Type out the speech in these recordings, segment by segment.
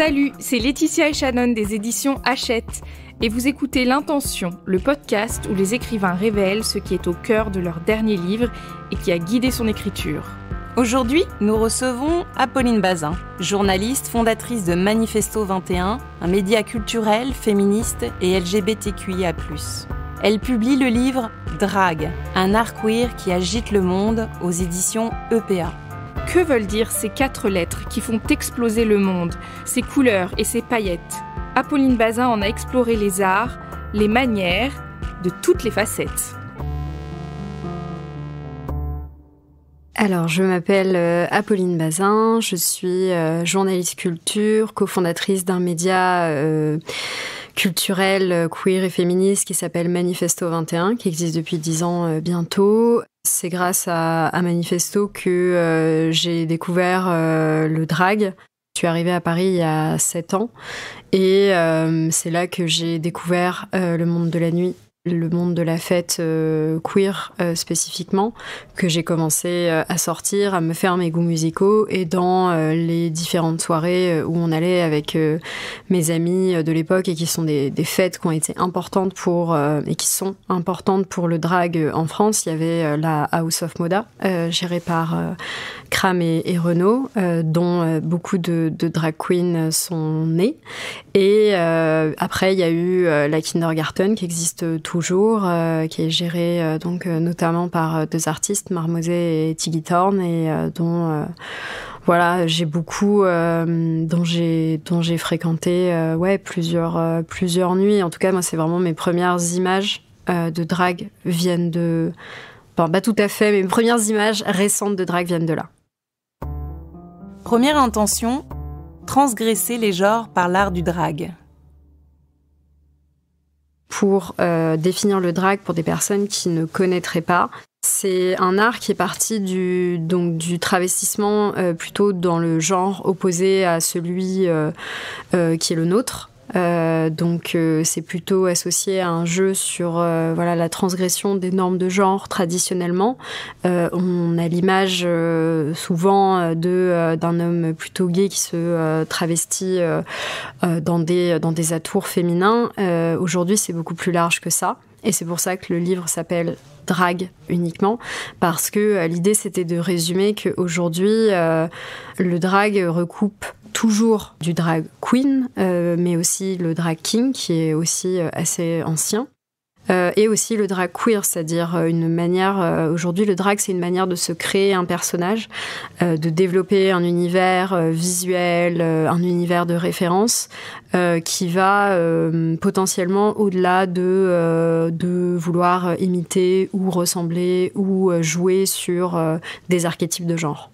Salut, c'est Laetitia et Shannon des éditions Hachette et vous écoutez L'Intention, le podcast où les écrivains révèlent ce qui est au cœur de leur dernier livre et qui a guidé son écriture. Aujourd'hui, nous recevons Apolline Bazin, journaliste, fondatrice de Manifesto 21, un média culturel, féministe et LGBTQIA+. Elle publie le livre Drag, un art queer qui agite le monde aux éditions EPA. Que veulent dire ces 4 lettres qui font exploser le monde, ces couleurs et ces paillettes ? Apolline Bazin en a exploré les arts, les manières, de toutes les facettes. Alors, je m'appelle Apolline Bazin, je suis journaliste culture, cofondatrice d'un média culturel, queer et féministe qui s'appelle Manifesto 21, qui existe depuis 10 ans bientôt. C'est grâce à Manifesto que j'ai découvert le drag. Je suis arrivée à Paris il y a 7 ans et c'est là que j'ai découvert le monde de la nuit, le monde de la fête queer spécifiquement, que j'ai commencé à sortir, à me faire mes goûts musicaux et dans les différentes soirées où on allait avec mes amis de l'époque et qui sont des fêtes qui ont été importantes et qui sont importantes pour le drag en France. Il y avait la House of Moda, gérée par Kram et Renaud, dont beaucoup de drag queens sont nées. Et après, il y a eu la Kindergarten qui existe toujours, qui est gérée donc notamment par 2 artistes, Marmosé et Tiggy Thorn, et dont voilà, j'ai beaucoup dont j'ai fréquenté plusieurs nuits. En tout cas, moi, c'est vraiment mes premières images de drag viennent de... Bon, pas tout à fait, mais mes premières images récentes de drag viennent de là. Première intention, transgresser les genres par l'art du drag. Pour définir le drag pour des personnes qui ne connaîtraient pas, c'est un art qui est parti du travestissement plutôt dans le genre opposé à celui qui est le nôtre. C'est plutôt associé à un jeu sur la transgression des normes de genre traditionnellement. On a l'image souvent d'un homme plutôt gay qui se travestit dans des atours féminins. Aujourd'hui, c'est beaucoup plus large que ça. Et c'est pour ça que le livre s'appelle Drag uniquement, parce que l'idée c'était de résumer qu'aujourd'hui, le drag recoupe toujours du drag queen, mais aussi le drag king, qui est aussi assez ancien. Et aussi le drag queer, c'est-à-dire une manière... aujourd'hui, le drag, c'est une manière de se créer un personnage, de développer un univers visuel, un univers de référence, qui va potentiellement au-delà de vouloir imiter ou ressembler ou jouer sur des archétypes de genre.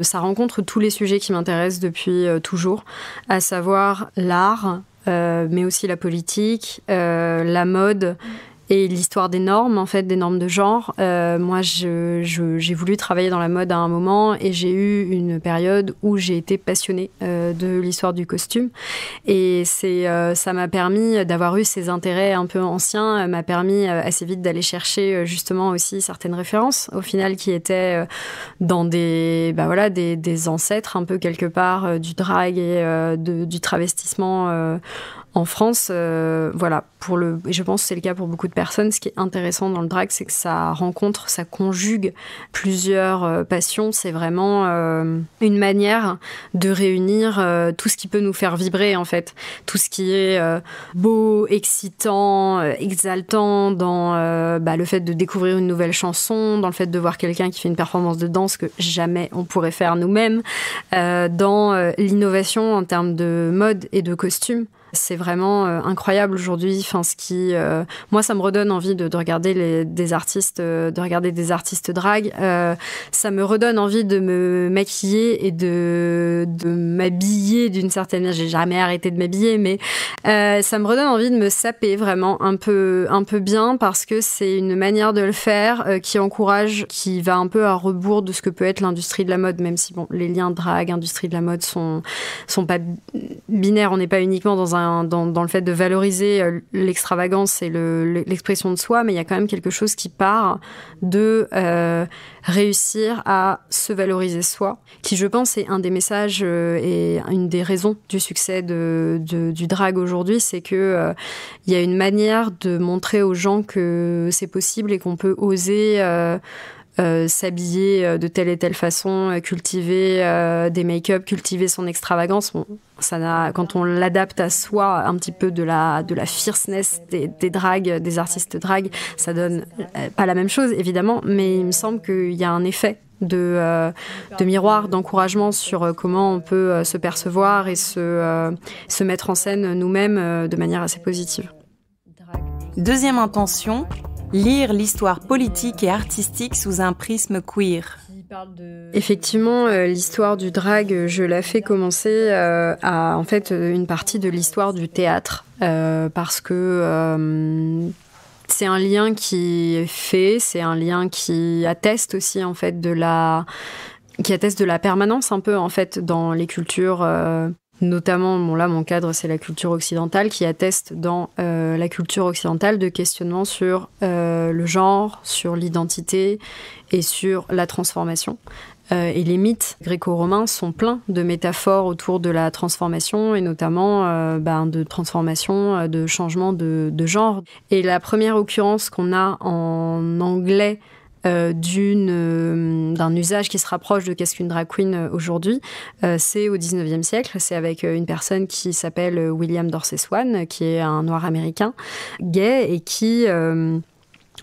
Ça rencontre tous les sujets qui m'intéressent depuis toujours, à savoir l'art, mais aussi la politique, la mode et l'histoire des normes, en fait, des normes de genre. Moi, j'ai voulu travailler dans la mode à un moment et j'ai eu une période où j'ai été passionnée de l'histoire du costume. Et ça m'a permis d'avoir eu ces intérêts un peu anciens, m'a permis assez vite d'aller chercher justement aussi certaines références, au final, qui étaient dans des ancêtres un peu quelque part du drag et du travestissement en France. Et je pense que c'est le cas pour beaucoup de personnes. Ce qui est intéressant dans le drag, c'est que ça conjugue plusieurs passions. C'est vraiment une manière de réunir tout ce qui peut nous faire vibrer, en fait. Tout ce qui est beau, excitant, exaltant dans le fait de découvrir une nouvelle chanson, dans le fait de voir quelqu'un qui fait une performance de danse que jamais on pourrait faire nous-mêmes, dans l'innovation en termes de mode et de costume. C'est vraiment incroyable aujourd'hui. Enfin, moi, ça me redonne envie de regarder des artistes drag. Ça me redonne envie de me maquiller et de m'habiller d'une certaine manière. J'ai jamais arrêté de m'habiller, mais ça me redonne envie de me saper vraiment un peu bien, parce que c'est une manière de le faire qui va un peu à rebours de ce que peut être l'industrie de la mode, même si les liens drag, industrie de la mode sont pas binaires. On n'est pas uniquement dans un dans le fait de valoriser l'extravagance et l'expression de soi, mais il y a quand même quelque chose qui part de réussir à se valoriser soi, qui je pense est un des messages et une des raisons du succès du drag aujourd'hui, c'est que il y a une manière de montrer aux gens que c'est possible et qu'on peut oser s'habiller de telle et telle façon, cultiver des make-up, cultiver son extravagance. Bon, quand on l'adapte à soi, un petit peu de la fierceness des drags, des artistes drag, ça donne pas la même chose évidemment, mais il me semble qu'il y a un effet de miroir, d'encouragement sur comment on peut se percevoir et se mettre en scène nous-mêmes de manière assez positive. Deuxième intention, lire l'histoire politique et artistique sous un prisme queer. Effectivement, l'histoire du drag, je la fais commencer à en fait une partie de l'histoire du théâtre parce que c'est un lien qui est fait, c'est un lien qui atteste aussi en fait de la permanence un peu en fait dans les cultures. Notamment, bon là, mon cadre, c'est la culture occidentale, qui atteste dans la culture occidentale de questionnement sur le genre, sur l'identité et sur la transformation. Et les mythes gréco-romains sont pleins de métaphores autour de la transformation et notamment de transformation, de changement de genre. Et la première occurrence qu'on a en anglais d'un usage qui se rapproche de qu'est-ce qu'une drag queen aujourd'hui, c'est au 19e siècle, c'est avec une personne qui s'appelle William Dorsey Swann, qui est un noir américain gay et qui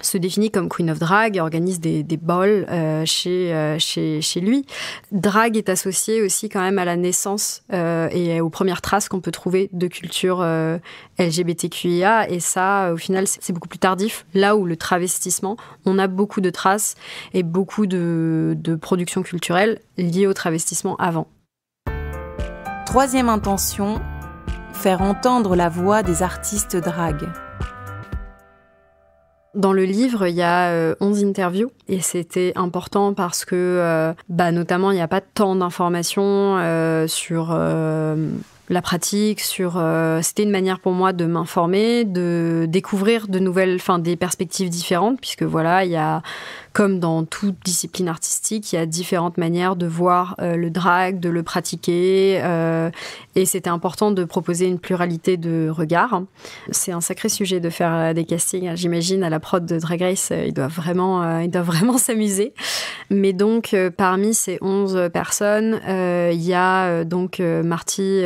se définit comme Queen of Drag, organise des balls chez lui. Drag est associé aussi quand même à la naissance et aux premières traces qu'on peut trouver de culture LGBTQIA, et ça, au final, c'est beaucoup plus tardif. Là où le travestissement, on a beaucoup de traces et beaucoup de productions culturelles liées au travestissement avant. Troisième intention, faire entendre la voix des artistes drag. Dans le livre, il y a 11 interviews et c'était important parce que, notamment, il n'y a pas tant d'informations sur la pratique, c'était une manière pour moi de m'informer, de découvrir des perspectives différentes, puisque voilà, il y a, comme dans toute discipline artistique, il y a différentes manières de voir le drag, de le pratiquer, et c'était important de proposer une pluralité de regards. C'est un sacré sujet de faire des castings, j'imagine, à la prod de Drag Race, ils doivent vraiment s'amuser. Mais donc, parmi ces 11 personnes, il y a donc Marty,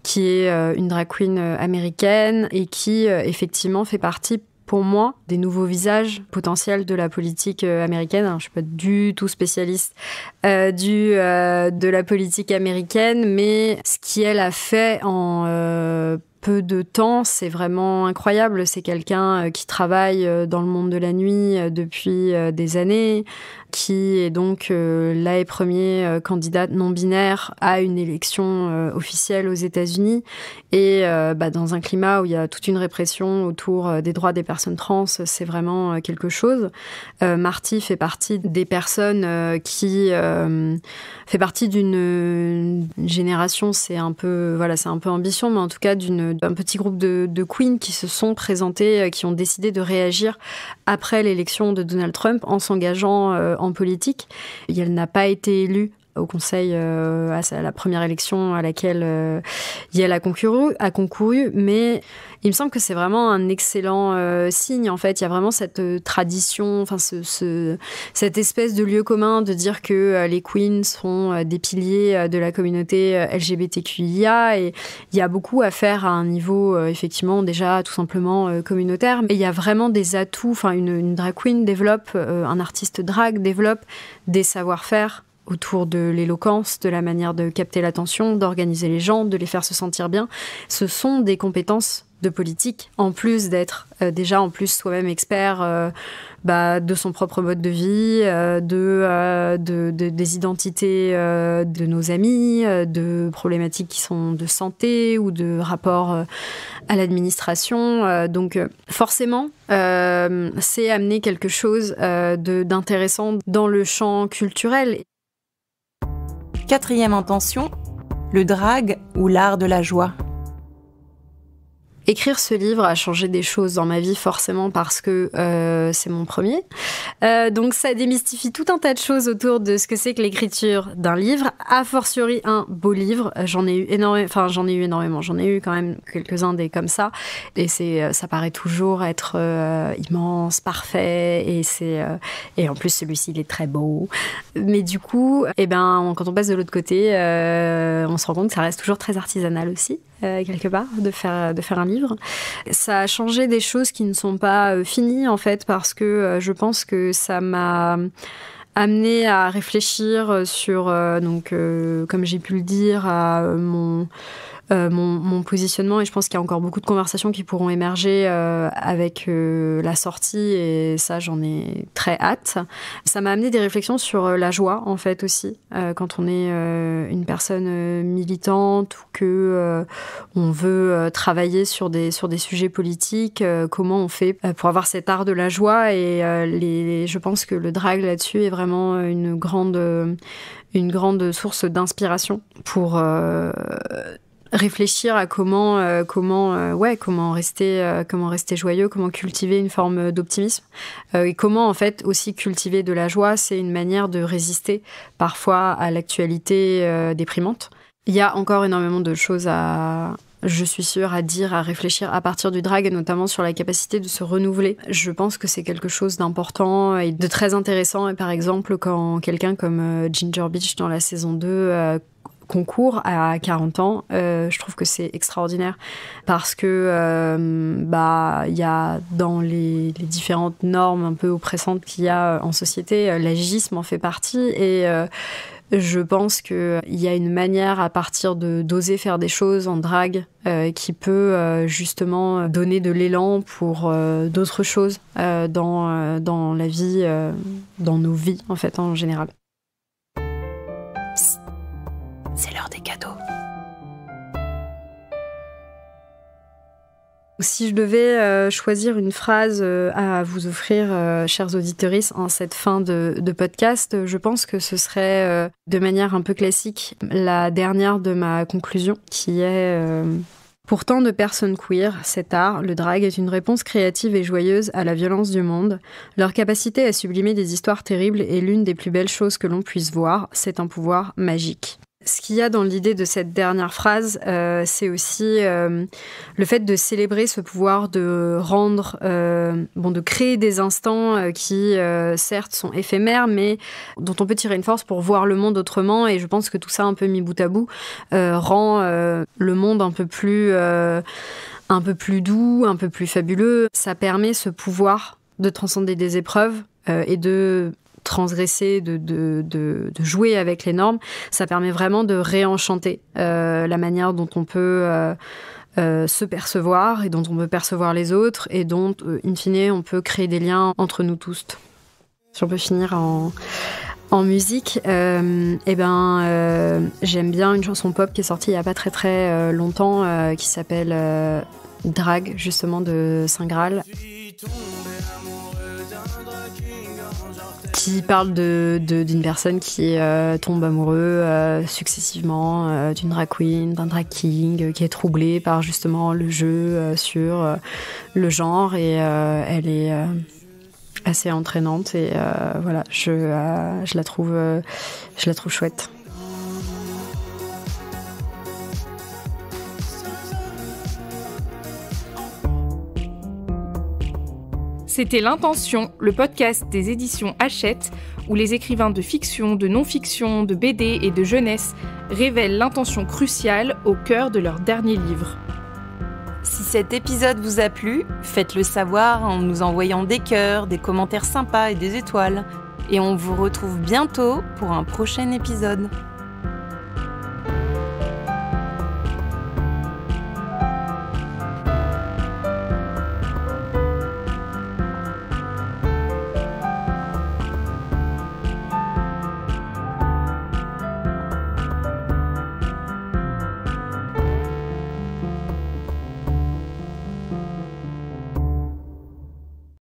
qui est une drag queen américaine et qui, effectivement, fait partie, pour moi, des nouveaux visages potentiels de la politique américaine. Alors, je ne suis pas du tout spécialiste de la politique américaine, mais ce qu'elle a fait en peu de temps, c'est vraiment incroyable. C'est quelqu'un qui travaille dans le monde de la nuit depuis des années, qui est donc là et premier candidate non-binaire à une élection officielle aux États-Unis. Et dans un climat où il y a toute une répression autour des droits des personnes trans, c'est vraiment quelque chose. Marty fait partie des personnes qui fait partie d'une génération, c'est un peu ambition, mais en tout cas d'un petit groupe de queens qui se sont présentées, qui ont décidé de réagir après l'élection de Donald Trump en s'engageant en politique. Et elle n'a pas été élue au Conseil à la première élection à laquelle Yael a concouru, mais il me semble que c'est vraiment un excellent signe. En fait, il y a vraiment cette tradition, cette espèce de lieu commun de dire que les queens sont des piliers de la communauté LGBTQIA, et il y a beaucoup à faire à un niveau effectivement déjà tout simplement communautaire. Et il y a vraiment des atouts. Une drag queen développe, un artiste drag développe des savoir-faire autour de l'éloquence, de la manière de capter l'attention, d'organiser les gens, de les faire se sentir bien. Ce sont des compétences de politique, en plus d'être soi-même expert de son propre mode de vie, des identités de nos amis, de problématiques qui sont de santé ou de rapport à l'administration. Donc forcément, c'est amener quelque chose d'intéressant dans le champ culturel. Quatrième intention, le drag ou l'art de la joie. Écrire ce livre a changé des choses dans ma vie, forcément, parce que c'est mon premier. Donc ça démystifie tout un tas de choses autour de ce que c'est que l'écriture d'un livre, a fortiori un beau livre. J'en ai eu énormément. J'en ai eu quand même quelques-uns des comme ça. Et ça paraît toujours être immense, parfait. Et en plus, celui-ci, il est très beau. Mais du coup, quand on passe de l'autre côté, on se rend compte que ça reste toujours très artisanal aussi. Quelque part, de faire un livre. Ça a changé des choses qui ne sont pas finies, en fait, parce que je pense que ça m'a amené à réfléchir sur, comme j'ai pu le dire, à mon positionnement, et je pense qu'il y a encore beaucoup de conversations qui pourront émerger avec la sortie, et ça, j'en ai très hâte. Ça m'a amené des réflexions sur la joie, en fait, aussi, quand on est une personne militante ou que on veut travailler sur des sujets politiques, comment on fait pour avoir cet art de la joie, et je pense que le drag là-dessus est vraiment une grande source d'inspiration pour réfléchir à comment rester joyeux, comment cultiver une forme d'optimisme, et comment en fait aussi cultiver de la joie. C'est une manière de résister parfois à l'actualité déprimante. Il y a encore énormément de choses je suis sûre, à dire, à réfléchir à partir du drag, et notamment sur la capacité de se renouveler. Je pense que c'est quelque chose d'important et de très intéressant. Et par exemple, quand quelqu'un comme Ginger Beach dans la saison 2 concours à 40 ans, je trouve que c'est extraordinaire, parce que il y a dans les différentes normes un peu oppressantes qu'il y a en société, l'agisme en fait partie, et je pense qu'il y a une manière à partir d'oser faire des choses en drague qui peut justement donner de l'élan pour d'autres choses dans la vie, dans nos vies en fait en général. Psst, c'est l'heure des cadeaux. Si je devais choisir une phrase à vous offrir, chers auditeurs, en cette fin de podcast, je pense que ce serait, de manière un peu classique, la dernière de ma conclusion, qui est pour tant de personnes queer, cet art, le drag, est une réponse créative et joyeuse à la violence du monde. Leur capacité à sublimer des histoires terribles est l'une des plus belles choses que l'on puisse voir. C'est un pouvoir magique. Ce qu'il y a dans l'idée de cette dernière phrase, c'est aussi le fait de célébrer ce pouvoir de rendre, de créer des instants qui, certes, sont éphémères, mais dont on peut tirer une force pour voir le monde autrement. Et je pense que tout ça, un peu mis bout à bout, rend le monde un peu plus doux, un peu plus fabuleux. Ça permet ce pouvoir de transcender des épreuves et de transgresser, de jouer avec les normes. Ça permet vraiment de réenchanter la manière dont on peut se percevoir et dont on peut percevoir les autres, et dont, in fine, on peut créer des liens entre nous tous. Si on peut finir en musique, j'aime bien une chanson pop qui est sortie il n'y a pas très très longtemps, qui s'appelle Drag, justement, de Saint Graal, qui parle d'une personne qui tombe amoureux successivement d'une drag queen, d'un drag king, qui est troublée par justement le jeu sur le genre, et elle est assez entraînante, et voilà, je la trouve chouette. C'était L'Intention, le podcast des éditions Hachette, où les écrivains de fiction, de non-fiction, de BD et de jeunesse révèlent l'intention cruciale au cœur de leur dernier livre. Si cet épisode vous a plu, faites-le savoir en nous envoyant des cœurs, des commentaires sympas et des étoiles. Et on vous retrouve bientôt pour un prochain épisode.